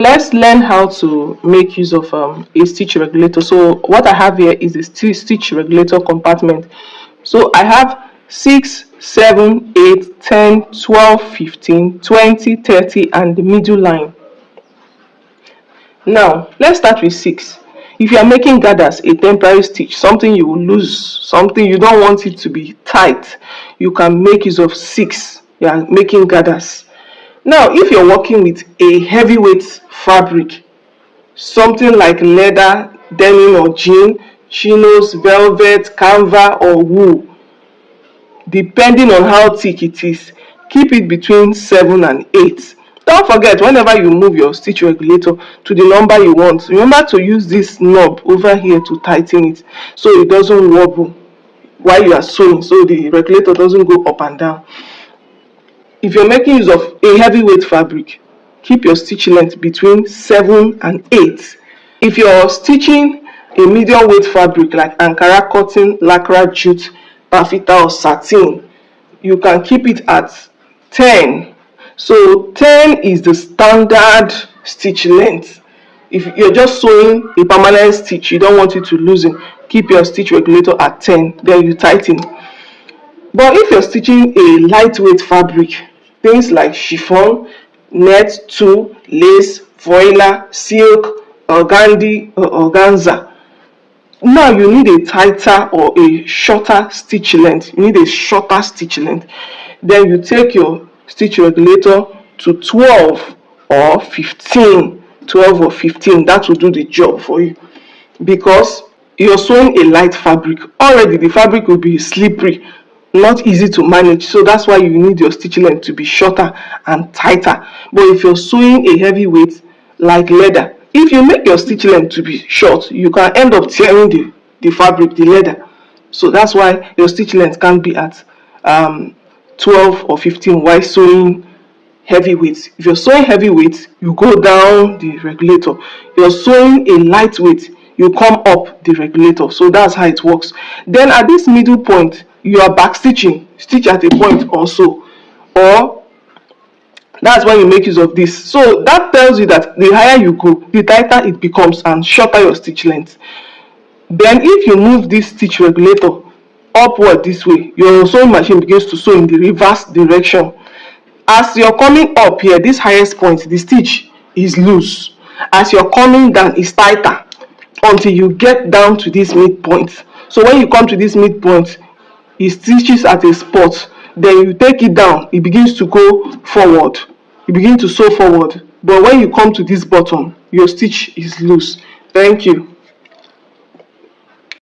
Let's learn how to make use of a stitch regulator. So what I have here is a stitch regulator compartment. So I have 6, 7, 8, 10, 12, 15, 20, 30, and the middle line. Now let's start with 6. If you are making gathers, a temporary stitch, something you will lose, something you don't want it to be tight, you can make use of 6. You are making gathers. Now if you're working with a heavyweight fabric, something like leather, denim or jean, chinos, velvet, canvas or wool, depending on how thick it is, keep it between 7 and 8. Don't forget, whenever you move your stitch regulator to the number you want, remember to use this knob over here to tighten it so it doesn't wobble while you are sewing, so the regulator doesn't go up and down. If you're making use of a heavyweight fabric, keep your stitch length between 7 and 8. If you're stitching a medium weight fabric like Ankara cotton, lycra, jute, taffeta or satin, you can keep it at 10. So 10 is the standard stitch length. If you're just sewing a permanent stitch, you don't want it to loosen, keep your stitch regulator at 10, then you tighten. But if you're stitching a lightweight fabric, things like chiffon, net, tulle, lace, voile, silk, organdy or organza, now you need a tighter or a shorter stitch length. You need a shorter stitch length. Then you take your stitch regulator to 12 or 15. 12 or 15, that will do the job for you, because you're sewing a light fabric. Already the fabric will be slippery, not easy to manage, so that's why you need your stitch length to be shorter and tighter. But if you're sewing a heavy weight like leather, if you make your stitch length to be short, you can end up tearing the fabric, the leather. So that's why your stitch length can be at 12 or 15 while sewing heavyweight. If you're sewing heavyweight, you go down the regulator. You're sewing a lightweight, you come up the regulator. So that's how it works. Then at this middle point, you are back stitching, stitch at a point also, or that's when you make use of this. So that tells you that the higher you go, the tighter it becomes and shorter your stitch length. Then if you move this stitch regulator upward this way, your sewing machine begins to sew in the reverse direction. As you're coming up here, this highest point, the stitch is loose. As you're coming down, it's tighter until you get down to this midpoint. So when you come to this midpoint, it stitches at a spot. Then you take it down, it begins to go forward. You begin to sew forward. But when you come to this bottom, your stitch is loose. Thank you.